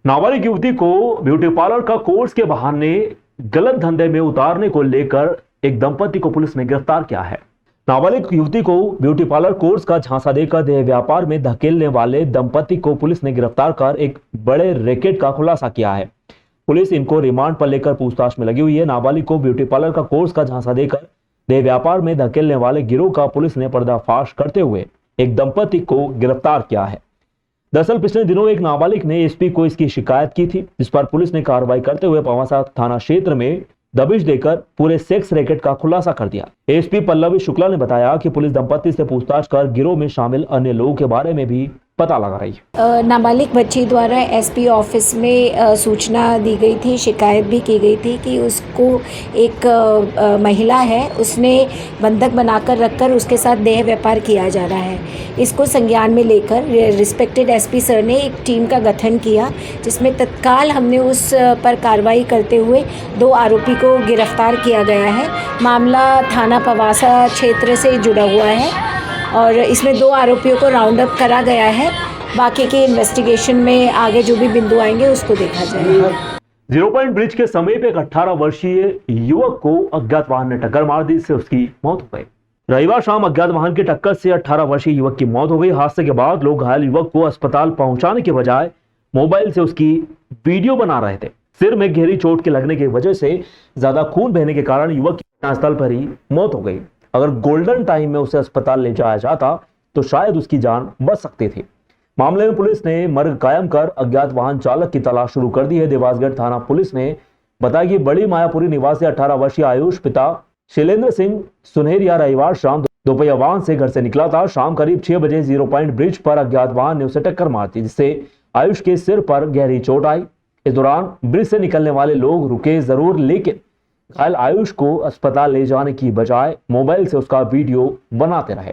नाबालिग युवती को ब्यूटी पार्लर का कोर्स के बहाने गलत धंधे में उतारने को लेकर एक दंपति को पुलिस ने गिरफ्तार किया है। नाबालिग युवती को ब्यूटी पार्लर कोर्स का झांसा देकर देह व्यापार में धकेलने वाले दंपति को पुलिस ने गिरफ्तार कर एक बड़े रैकेट का खुलासा किया है। पुलिस इनको रिमांड पर लेकर पूछताछ में लगी हुई है। नाबालिग को ब्यूटी पार्लर का कोर्स का झांसा देकर देह व्यापार में धकेलने वाले गिरोह का पुलिस ने पर्दाफाश करते हुए एक दंपति को गिरफ्तार किया है। दरअसल पिछले दिनों एक नाबालिग ने एसपी को इसकी शिकायत की थी, जिस पर पुलिस ने कार्रवाई करते हुए पवासा थाना क्षेत्र में दबिश देकर पूरे सेक्स रैकेट का खुलासा कर दिया। एसपी पल्लवी शुक्ला ने बताया कि पुलिस दंपति से पूछताछ कर गिरोह में शामिल अन्य लोगों के बारे में भी पता लगा रही है। नाबालिग बच्ची द्वारा एसपी ऑफिस में सूचना दी गई थी, शिकायत भी की गई थी कि उसको एक महिला है, उसने बंधक बनाकर रखकर उसके साथ देह व्यापार किया जा रहा है। इसको संज्ञान में लेकर रिस्पेक्टेड एसपी सर ने एक टीम का गठन किया, जिसमें तत्काल हमने उस पर कार्रवाई करते हुए 2 आरोपी को गिरफ्तार किया गया है। मामला थाना पवासा क्षेत्र से जुड़ा हुआ है और इसमें 2 आरोपियों को राउंड अप करा गया है। बाकी के इन्वेस्टिगेशन में आगे जो भी बिंदु आएंगे उसको देखा जाएगा। 0 पॉइंट ब्रिज के समीप एक 18 वर्षीय युवक को अज्ञात वाहन ने टक्कर मार दी, जिससे उसकी मौत हो गई। रविवार शाम अज्ञात वाहन की टक्कर से 18 वर्षीय युवक की मौत हो गई। हादसे के बाद लोग घायल युवक को अस्पताल पहुंचाने के बजाय मोबाइल से उसकी वीडियो बना रहे थे। सिर में गहरी चोट के लगने की वजह से ज्यादा खून बहने के कारण युवक की घटनास्थल पर ही मौत हो गई। अगर गोल्डन टाइम में उसे अस्पताल ले जाया जाता तो शायद उसकी जान बच सकती थी। मामले में पुलिस ने मर्ग कायम कर अज्ञात वाहन चालक की तलाश शुरू कर दी है। देवासगढ़ थाना पुलिस ने बताया कि बड़ी मायापुरी निवासी 18 वर्षीय आयुष पिता शैलेंद्र सिंह सुनहरिया रविवार शाम दोपहिया वाहन से घर से निकला था। शाम करीब 6 बजे 0 पॉइंट ब्रिज पर अज्ञात वाहन ने उसे टक्कर मार दी, जिससे आयुष के सिर पर गहरी चोट आई। इस दौरान ब्रिज से निकलने वाले लोग रुके जरूर, लेकिन घायल आयुष को अस्पताल ले जाने की बजाय मोबाइल से उसका वीडियो बनाते रहे।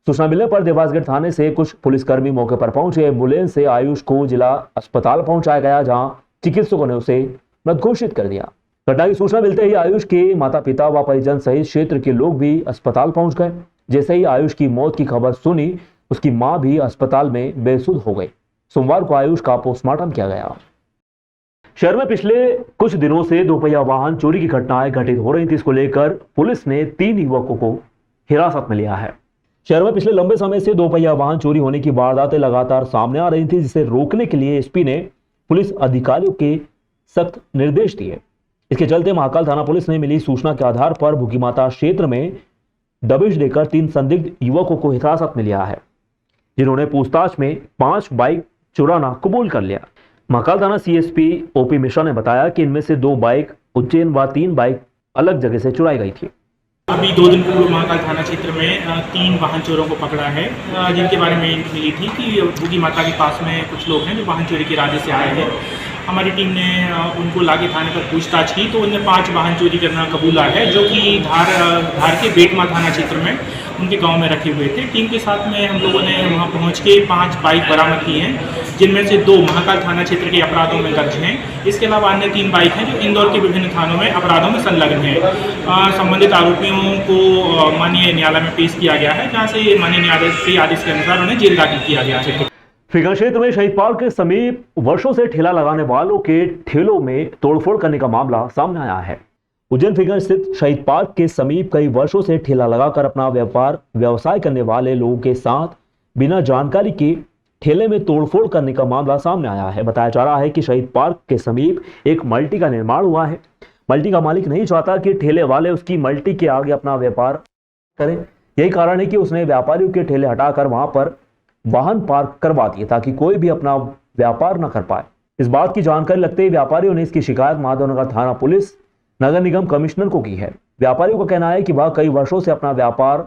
सूचना मिलने पर देवासगढ़ थाने से कुछ पुलिसकर्मी मौके पर पहुंचे। एम्बुलेंस से आयुष को जिला अस्पताल पहुंचाया गया, जहां चिकित्सकों ने उसे मृत घोषित कर दिया। घटना की सूचना मिलते ही आयुष के माता पिता व परिजन सहित क्षेत्र के लोग भी अस्पताल पहुंच गए। जैसे ही आयुष की मौत की खबर सुनी, उसकी मां भी अस्पताल में बेसुध हो गई। सोमवार को आयुष का पोस्टमार्टम किया गया। शहर में पिछले कुछ दिनों से दोपहिया वाहन चोरी की घटनाएं घटित हो रही थी। इसको लेकर पुलिस ने 3 युवकों को हिरासत में लिया है। शहर में पिछले लंबे समय से दोपहिया वाहन चोरी होने की वारदातें लगातार सामने आ रही थी, जिसे रोकने के लिए एसपी ने पुलिस अधिकारियों के सख्त निर्देश दिए। इसके चलते महाकाल थाना पुलिस ने मिली सूचना के आधार पर भूखीमाता क्षेत्र में दबिश देकर 3 संदिग्ध युवकों को हिरासत में लिया है, जिन्होंने पूछताछ में 5 बाइक चुराना कबूल कर लिया। महाकाल थाना सीएसपी ओपी मिश्रा ने बताया कि इनमें से 2 बाइक उज्जैन व 3 बाइक अलग जगह से चुराई गई थी। अभी 2 दिन पूर्व महाकाल थाना क्षेत्र में 3 वाहन चोरों को पकड़ा है, जिनके बारे में मिली थी कि भूखी माता के पास में कुछ लोग हैं जो वाहन चोरी के इरादे से आए हैं। हमारी टीम ने उनको लाके थाने पर पूछताछ की तो उन्हें 5 वाहन चोरी करना कबूला है, जो कि धार के बेटमा थाना क्षेत्र में उनके गांव में रखे हुए थे। टीम के साथ में हम लोगों ने वहां पहुंच के 5 बाइक बरामद की हैं, जिनमें से 2 महाकाल थाना क्षेत्र के अपराधों में दर्ज हैं। इसके अलावा अन्य 3 बाइक हैं जो इंदौर के विभिन्न थानों में अपराधों में संलग्न हैं। संबंधित आरोपियों को माननीय न्यायालय में पेश किया गया है, जहाँ से माननीय न्यायालय के आदेश के अनुसार उन्हें जेल दाखिल किया गया है। फिगर क्षेत्र में शहीद पार्क के समीप वर्षों से ठेला लगाने वालों के ठेलों में तोड़फोड़ करने का मामला सामने आया है। उज्जैन फिगर स्थित शहीद पार्क के समीप कई वर्षों से ठेला लगाकर अपना व्यवसाय करने वाले लोगों के साथ बिना जानकारी के ठेले में तोड़फोड़ करने का मामला सामने आया है। बताया जा रहा है कि शहीद पार्क के समीप एक मल्टी का निर्माण हुआ है। मल्टी का मालिक नहीं चाहता कि ठेले वाले उसकी मल्टी के आगे अपना व्यापार करें। यही कारण है कि उसने व्यापारियों के ठेले हटाकर वहां पर वाहन पार्क करवा दिए, ताकि कोई भी अपना व्यापार न कर पाए। इस बात की जानकारी लगते ही व्यापारियों ने इसकी शिकायत माधवनगर थाना पुलिस नगर निगम कमिश्नर को की है। व्यापारियों का कहना है कि वह कई वर्षों से अपना व्यापार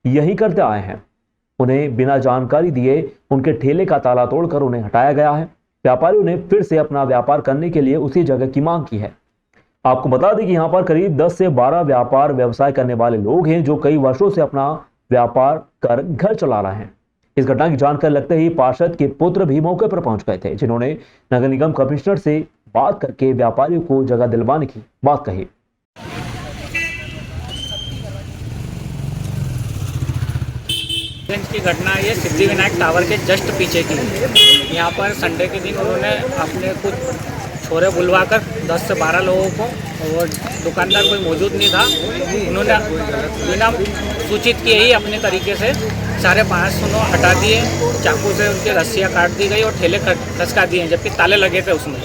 यही करते आए हैं। उन्हें बिना जानकारी दिए उनके ठेले का ताला तोड़कर उन्हें हटाया गया है। व्यापारियों ने फिर से अपना व्यापार करने के लिए उसी जगह की मांग की है। आपको बता दें कि यहाँ पर करीब 10 से 12 व्यापार व्यवसाय करने वाले लोग हैं, जो कई वर्षों से अपना व्यापार कर घर चला रहे हैं। इस घटना की जानकारी लगते ही पार्षद के पुत्र भी मौके पर पहुंच गए थे, जिन्होंने नगर निगम कमिश्नर से बात करके व्यापारियों को जगह दिलवाने की बात कही। की घटना ये सिद्धिविनायक टावर के जस्ट पीछे की है। यहाँ पर संडे के दिन उन्होंने अपने कुछ छोरे बुलवाकर 10 से 12 लोगों को, और दुकानदार कोई मौजूद नहीं था, उन्होंने बिना सूचित किए ही अपने तरीके से 5.5 सुनो हटा दिए, चाकू से उनकी रस्सियाँ काट दी गई और ठेले खसका दिए, जबकि ताले लगे थे उसमें,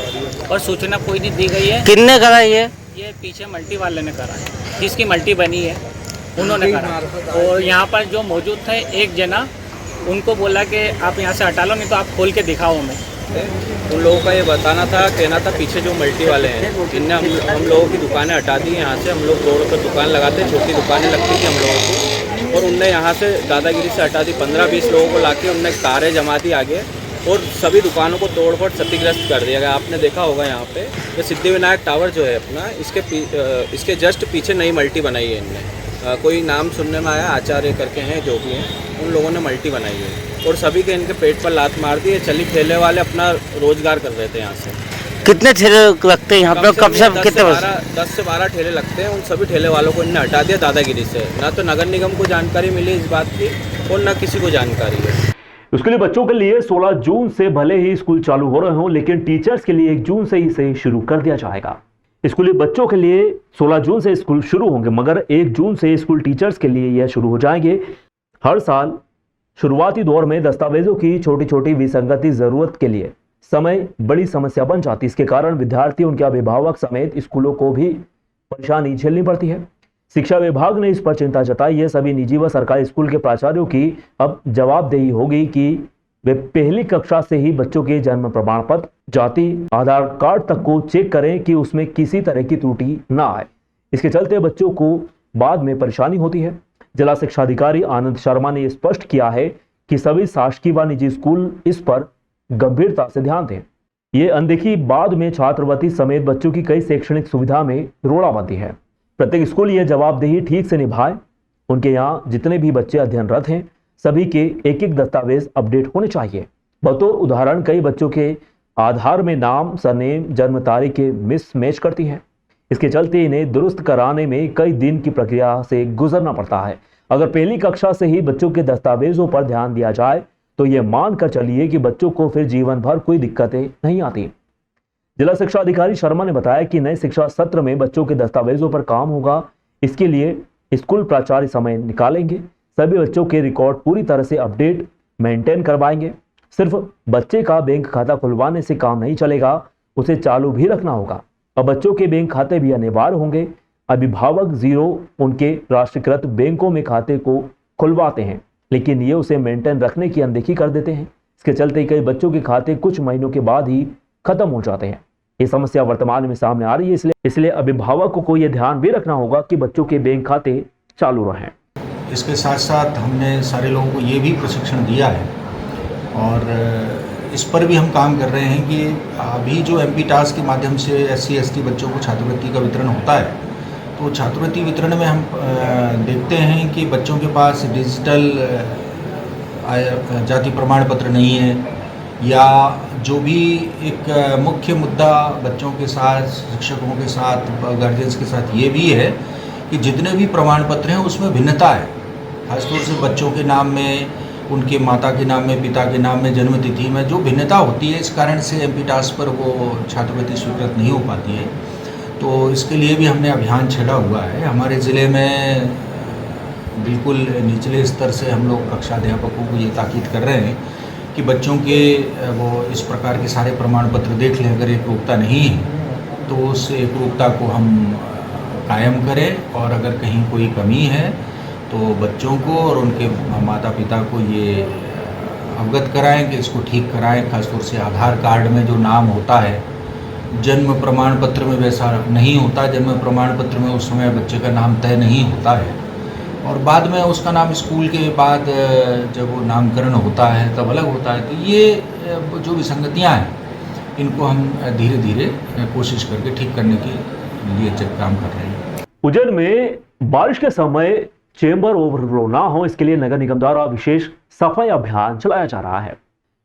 और सूचना कोई नहीं दी गई है। किसने करा ये पीछे मल्टी वाले ने करा है, जिसकी मल्टी बनी है उन्होंने करा। और यहाँ पर जो मौजूद थे एक जना, उनको बोला कि आप यहाँ से हटा लो, नहीं तो आप खोल के दिखाओ हमें। उन लोगों का ये बताना था, कहना था पीछे जो मल्टी वाले हैं जिनने हम लोगों की दुकानें हटा दी। यहाँ से हम लोग तोड़ कर दुकान लगाते, छोटी दुकानें लगती थी हम लोगों को, और उनने यहाँ से दादागिरी से हटा दी। 15-20 लोगों को लाके उनने कारें जमा दी आगे, और सभी दुकानों को तोड़फोड़ क्षतिग्रस्त कर दिया गया। आपने देखा होगा यहाँ पे ये सिद्धिविनायक टावर जो है अपना, इसके जस्ट पीछे नई मल्टी बनाई है इनने। कोई नाम सुनने में आया, आचार्य करके हैं जो भी हैं, उन लोगों ने मल्टी बनाई है, और सभी के इनके पेट पर लात मार दी है। चली ठेले वाले अपना रोजगार कर रहे थे यहाँ से। कितने ठेले लगते हैं यहाँ पे? कब से कितने वर्ष? 10 से 12 ठेले लगते हैं। उन सभी ठेले वालों को इन्हें हटा दिया दादागिरी से। ना तो नगर निगम को जानकारी मिली इस बात की, और ना किसी को जानकारी है। उसके लिए बच्चों के लिए 16 जून से भले ही स्कूल चालू हो रहे हों, लेकिन टीचर्स के लिए 1 जून से इसे शुरू कर दिया जाएगा। स्कूली बच्चों के लिए 16 जून से स्कूल शुरू होंगे, मगर 1 जून से स्कूल टीचर्स के लिए यह शुरू हो जाएंगे। हर साल शुरुआती दौर में दस्तावेजों की छोटी छोटी विसंगति जरूरत के लिए समय बड़ी समस्या बन जाती है। इसके कारण विद्यार्थी, उनके अभिभावक समेत स्कूलों को भी परेशानी झेलनी पड़ती है। शिक्षा विभाग ने इस पर चिंता जताई है। सभी निजी व सरकारी स्कूल के प्राचार्यों की अब जवाबदेही होगी कि वे पहली कक्षा से ही बच्चों के जन्म प्रमाण पत्र, जाति, आधार कार्ड तक को चेक करें कि उसमें किसी तरह की त्रुटि ना आए। इसके चलते बच्चों को बाद में परेशानी होती है। जिला शिक्षा अधिकारी आनंद शर्मा ने स्पष्ट किया है कि सभी शासकीय व निजी स्कूल इस पर गंभीरता से ध्यान दें। ये अनदेखी बाद में छात्रवृत्ति समेत बच्चों की कई शैक्षणिक सुविधा में रोड़ा बनती है। प्रत्येक स्कूल ये जवाबदेही ठीक से निभाए। उनके यहाँ जितने भी बच्चे अध्ययनरत हैं, सभी के एक एक दस्तावेज अपडेट होने चाहिए। बतौर उदाहरण, कई बच्चों के आधार में नाम, सरनेम, जन्म तारीख के मिसमैच करती है। इसके चलते इन्हें दुरुस्त कराने में कई दिन की प्रक्रिया से गुजरना पड़ता है। अगर पहली कक्षा से ही बच्चों के दस्तावेजों पर ध्यान दिया जाए तो ये मानकर चलिए कि बच्चों को फिर जीवन भर कोई दिक्कतें नहीं आती। जिला शिक्षा अधिकारी शर्मा ने बताया कि नए शिक्षा सत्र में बच्चों के दस्तावेजों पर काम होगा। इसके लिए स्कूल प्राचार्य समय निकालेंगे। सभी बच्चों के रिकॉर्ड पूरी तरह से अपडेट मेंटेन करवाएंगे। सिर्फ बच्चे का बैंक खाता खुलवाने से काम नहीं चलेगा, उसे चालू भी रखना होगा। अब बच्चों के बैंक खाते भी अनिवार्य होंगे। अभिभावक जीरो उनके राष्ट्रीयकृत बैंकों में खाते को खुलवाते हैं, लेकिन ये उसे मेंटेन रखने की अनदेखी कर देते हैं। इसके चलते कई बच्चों के खाते कुछ महीनों के बाद ही खत्म हो जाते हैं। ये समस्या वर्तमान में सामने आ रही है, इसलिए अभिभावकों को यह ध्यान भी रखना होगा कि बच्चों के बैंक खाते चालू रहें। इसके साथ साथ हमने सारे लोगों को ये भी प्रशिक्षण दिया है, और इस पर भी हम काम कर रहे हैं कि अभी जो MP टास्क के माध्यम से SC ST बच्चों को छात्रवृत्ति का वितरण होता है, तो छात्रवृत्ति वितरण में हम देखते हैं कि बच्चों के पास डिजिटल जाति प्रमाण पत्र नहीं है, या जो भी एक मुख्य मुद्दा बच्चों के साथ, शिक्षकों के साथ, गार्जियंस के साथ ये भी है कि जितने भी प्रमाण पत्र हैं उसमें भिन्नता है। खासतौर से बच्चों के नाम में, उनके माता के नाम में, पिता के नाम में, जन्म तिथि में जो भिन्नता होती है, इस कारण से MP टास्क पर वो छात्रवृत्ति स्वीकृत नहीं हो पाती है। तो इसके लिए भी हमने अभियान छेड़ा हुआ है। हमारे ज़िले में बिल्कुल निचले स्तर से हम लोग कक्षा अध्यापकों को ये ताकीद कर रहे हैं कि बच्चों के वो इस प्रकार के सारे प्रमाण पत्र देख लें। अगर एकरूपता नहीं है तो उस एकरूपता को हम कायम करें, और अगर कहीं कोई कमी है तो बच्चों को और उनके माता पिता को ये अवगत कराएं कि इसको ठीक कराएं। खासतौर से आधार कार्ड में जो नाम होता है, जन्म प्रमाण पत्र में वैसा नहीं होता। जन्म प्रमाण पत्र में उस समय बच्चे का नाम तय नहीं होता है, और बाद में उसका नाम स्कूल के बाद जब वो नामकरण होता है तब अलग होता है। तो ये जो विसंगतियाँ हैं, इनको हम धीरे धीरे कोशिश करके ठीक करने के लिए काम कर रहे हैं। उज्जैन में बारिश के समय चेंबर ओवरफ्लो ना हो, इसके लिए नगर निगम द्वारा विशेष सफाई अभियान चलाया जा रहा है।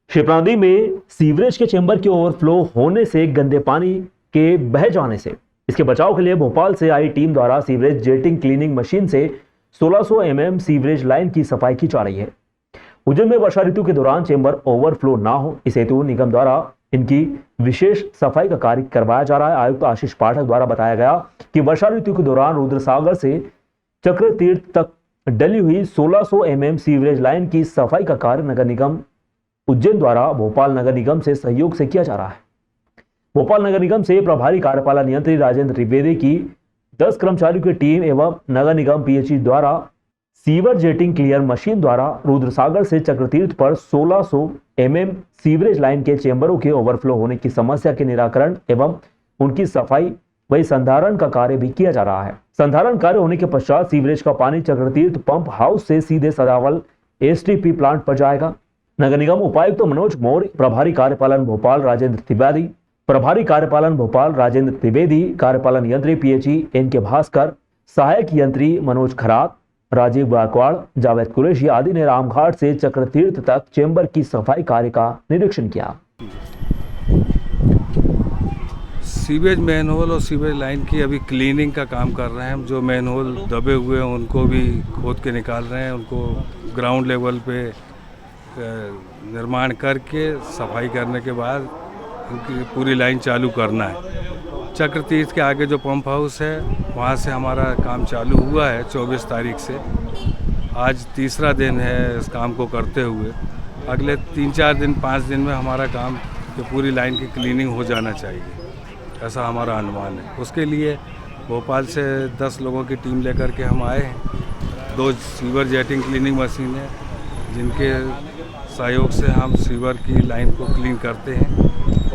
शिप्रा नदी में सीवरेज के चेंबर के ओवरफ्लो होने से, गंदे पानी के बह जाने से, इसके बचाव के लिए भोपाल से आई टीम द्वारा सीवरेज जेटिंग क्लीनिंग मशीन से 1600 mm सीवरेज लाइन की सफाई की जा रही है। उज्जैन में वर्षा ऋतु के दौरान चेंबर ओवरफ्लो ना हो, इस हेतु निगम द्वारा इनकी विशेष सफाई का कार्य करवाया जा रहा है। आयुक्त आशीष पाठक द्वारा बताया गया कि वर्षा ऋतु के दौरान रुद्रसागर से चक्र तीर्थ तक डली हुई 1600 mm सीवरेज लाइन की सफाई का कार्य नगर निगम उज्जैन द्वारा भोपाल नगर निगम से सहयोग से किया जा रहा है। भोपाल नगर निगम से प्रभारी कार्यपालन यंत्री राजेंद्र त्रिवेदी की 10 कर्मचारियों की टीम एवं नगर निगम पीएचई द्वारा सीवर जेटिंग क्लियर मशीन द्वारा रुद्रसागर से चक्रतीर्थ पर 1600 mm सीवरेज लाइन के चेंबरों के ओवरफ्लो होने की समस्या के निराकरण एवं उनकी सफाई वही संधारण का कार्य भी किया जा रहा है। संधारण कार्य होने के पश्चात सीवरेज का पानी चक्रतीर्थ पंप हाउस से सीधे सदावल एसटीपी प्लांट पर जाएगा। नगर निगम उपायुक्त मनोज मौर्य, प्रभारी कार्यपालन भोपाल राजेंद्र त्रिवेदी, कार्यपालन यंत्री पीएचई एनके भास्कर, सहायक यंत्री मनोज खरात, राजीव गायकवाड़, जावेद कुरैशी आदि ने रामघाट से चक्रतीर्थ तक चेंबर की सफाई कार्य का निरीक्षण किया। सीवेज मैनहोल और सीवेज लाइन की अभी क्लीनिंग का काम कर रहे हैं। जो मैनहोल दबे हुए हैं उनको भी खोद के निकाल रहे हैं। उनको ग्राउंड लेवल पे निर्माण करके सफाई करने के बाद उनकी पूरी लाइन चालू करना है। चक्रतीर्थ के आगे जो पंप हाउस है वहाँ से हमारा काम चालू हुआ है 24 तारीख से। आज तीसरा दिन है इस काम को करते हुए। अगले 3-4 दिन 5 दिन में हमारा काम ये पूरी लाइन की क्लीनिंग हो जाना चाहिए, ऐसा हमारा अनुमान है। उसके लिए भोपाल से 10 लोगों की टीम लेकर के हम आए हैं। 2 सीवर जेटिंग क्लीनिंग मशीन है जिनके सहयोग से हम सीवर की लाइन को क्लीन करते हैं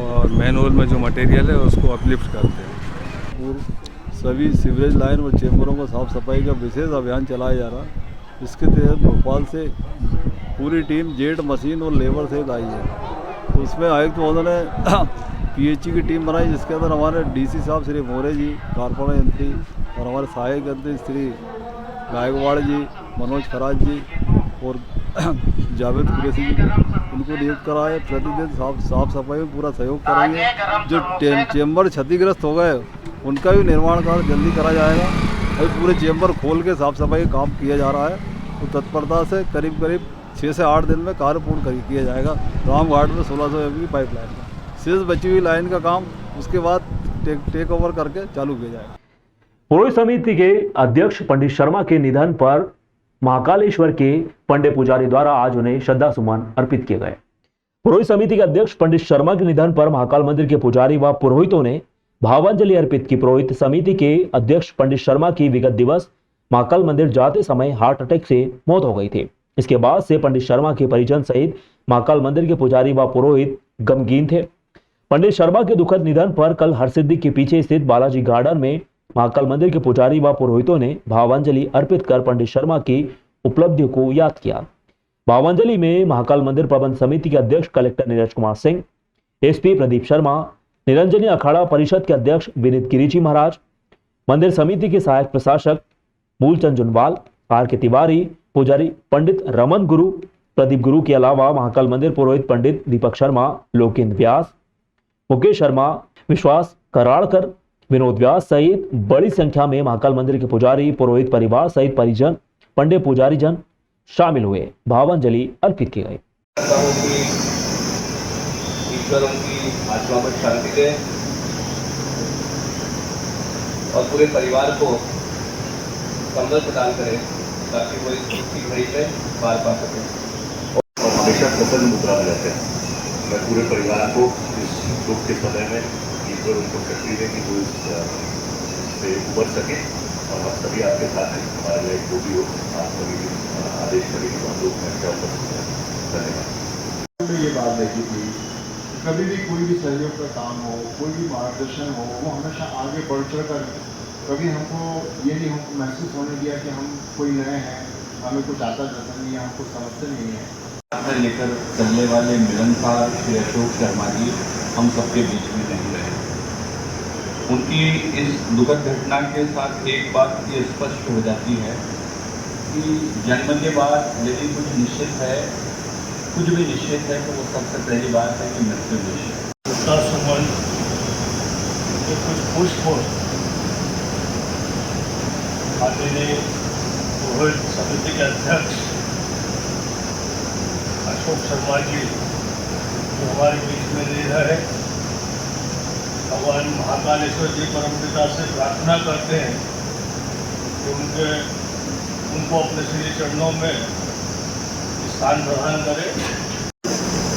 और मैनहोल में जो मटेरियल है उसको अपलिफ्ट करते हैं। सभी सीवरेज लाइन और चेंबरों को साफ सफाई का विशेष अभियान चलाया जा रहा है। इसके तहत भोपाल से पूरी टीम जेट मशीन और लेबर सहित आई है। तो उसमें आयुक्त महोदय ने पीएचई की टीम बनाई जिसके अंदर हमारे डीसी साहब श्री मोरे जी, कार्यपालन यंत्री और हमारे सहायक यंत्री श्री गायकवाड़ जी, मनोज खराज जी और जावेद कुरैशी जी उनको नियुक्त कराए। प्रतिदिन साफ सफाई में पूरा सहयोग करेंगे। जो चेंबर क्षतिग्रस्त हो गए उनका भी निर्माण कार्य जल्दी करा जाएगा। अभी पूरे चेंबर खोल के साफ सफाई का काम किया जा रहा है। तो तत्परता से करीब 6 से 8 दिन में कार्य पूर्ण किया जाएगा। रामघाट में 1600 एमपी की पाइपलाइन का शेष बची हुई लाइन का काम उसके बाद टेक ओवर करके चालू किया जाएगा। पुरोहित समिति के अध्यक्ष पंडित शर्मा के निधन पर महाकालेश्वर के पंडित पुजारी द्वारा आज उन्हें श्रद्धा सुमन अर्पित किए गए। पुरोहित समिति के अध्यक्ष पंडित शर्मा के निधन पर महाकाल मंदिर के पुजारी व पुरोहितों ने भावांजलि अर्पित की। पुरोहित समिति के अध्यक्ष पंडित शर्मा की विगत दिवस महाकाल मंदिर जाते समय हार्ट अटैक से मौत हो गई थी। इसके बाद से पंडित शर्मा के परिजन सहित महाकाल मंदिर के पुजारी व पुरोहित गमगीन थे। पंडित शर्मा के दुखद निधन पर कल हरसिद्धि के पीछे स्थित बालाजी गार्डन में महाकाल मंदिर के पुजारी व पुरोहितों ने भावांजलि अर्पित कर पंडित शर्मा की उपलब्धियों को याद किया। भावांजलि में महाकाल मंदिर प्रबंध समिति के अध्यक्ष कलेक्टर नीरज कुमार सिंह, एसपी प्रदीप शर्मा, निरंजनी अखाड़ा परिषद के अध्यक्ष विनीत गिरिजी महाराज, मंदिर समिति के सहायक प्रशासक मूलचंद जुनवाल, आर के तिवारी, पुजारी पंडित रमन गुरु, प्रदीप गुरु के अलावा महाकाल मंदिर पुरोहित पंडित दीपक शर्मा, लोकेंद्र व्यास, मुकेश शर्मा, विश्वास कराड़कर, विनोद व्यास सहित बड़ी संख्या में महाकाल मंदिर के पुजारी, पुरोहित परिवार सहित परिजन, पंडित पुजारी जन शामिल हुए। भावांजलि अर्पित की गई। ईश्वर उनकी आत्मा को शांति दे और पूरे परिवार को संबल प्रदान करे ताकि वो इस दुख की घड़ी में पार पा सके और हमेशा प्रसन्न मुद्रा में रहते हैं। मैं पूरे परिवार को इस दुख के समय में ईश्वर उनको शक्ति दे कि वो इससे उबर सके और हम सभी आपके साथ हैं। हमारे लिए जो भी हो आप सभी आदेश करेंगे तो हम लोग अच्छा कर सकते हैं। धन्यवाद। ये बात देखी थी कभी भी कोई भी सहयोग का काम हो, कोई भी मार्गदर्शन हो, वो हमेशा आगे बढ़ चढ़ कर कभी हमको ये नहीं हमको महसूस होने दिया कि हम कोई नए हैं, हमें कुछ आता जाता नहीं है, हमको समझते नहीं है। लेकर चलने वाले मिलनसार श्री अशोक शर्मा जी हम सबके बीच में नहीं रहे। उनकी इस दुखद घटना के साथ एक बात ये स्पष्ट हो जाती है कि जन्म के बाद यदि कुछ निश्चित है, कुछ भी निश्चित है तो वो सबसे पहली बात है कि मृत्यु निश्चित। श्रद्धा सुमन कुछ पुष्प आदरणीय पुरोहित समिति के अध्यक्ष अशोक शर्मा जी जो हमारे बीच में नहीं रहे, भगवान महाकालेश्वर जी परमपिता से प्रार्थना करते हैं कि उनको अपने श्री चरणों में स्थान प्रदान करें।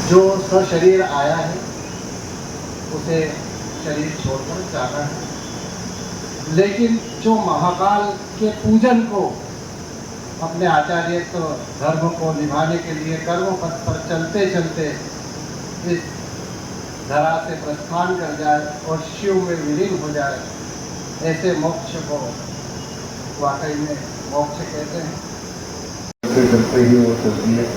जो सशरीर आया है उसे शरीर छोड़कर जाना है, लेकिन जो महाकाल के पूजन को अपने आचार्यत्व धर्म को निभाने के लिए कर्म पथ पर चलते चलते इस धरा से प्रस्थान कर जाए और शिव में विलीन हो जाए, ऐसे मोक्ष को वाकई में मोक्ष कहते हैं। चलते ही वो चलती है।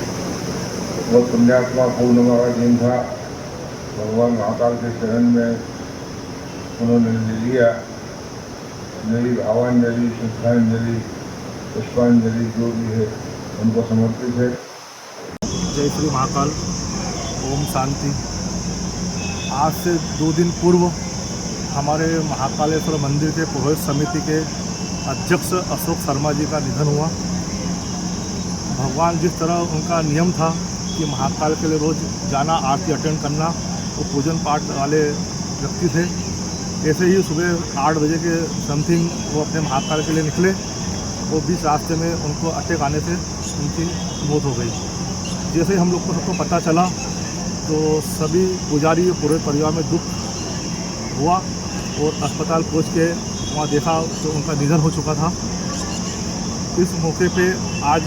वो पुण्यात्मा पूर्णिमा का दिन था, भगवान महाकाल के शरण में उन्होंने ले लिया। मेरी भावांजलि, श्रद्धांजलि, पुष्पांजलि जो भी है उनको समर्पित है। जय श्री महाकाल, ओम शांति। आज से 2 दिन पूर्व हमारे महाकालेश्वर मंदिर के पुरोहित समिति के अध्यक्ष अशोक शर्मा जी का निधन हुआ। भगवान जिस तरह उनका नियम था कि महाकाल के लिए रोज़ जाना, आरती अटेंड करना, वो पूजन पाठ वाले व्यक्ति थे। ऐसे ही सुबह 8 बजे के समथिंग वो अपने महाकाल के लिए निकले। वो बीच रास्ते में उनको अटैक आने से उनकी मौत हो गई। जैसे ही हम लोग को सबको पता चला तो सभी पुजारी पूरे परिवार में दुख हुआ और अस्पताल पहुंच के वहाँ देखा तो उनका निधन हो चुका था। इस मौके पे आज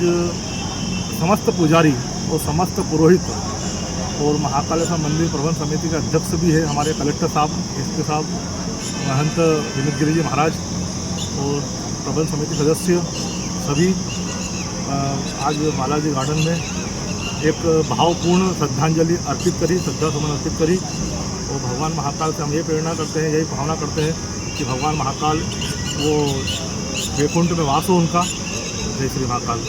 समस्त पुजारी और समस्त पुरोहित और महाकालेश्वर मंदिर प्रबंध समिति के अध्यक्ष भी है हमारे कलेक्टर साहब, एसपी साहब, महंत विनीत गिरी जी महाराज और प्रबंध समिति सदस्य सभी आज बालाजी गार्डन में एक भावपूर्ण श्रद्धांजलि अर्पित करी, श्रद्धा सुमन अर्पित करी। और भगवान महाकाल से हम ये प्रेरणा करते हैं, यही भावना करते हैं कि भगवान महाकाल वो वैकुंठ में वास हो उनका। जय श्री महाकाल।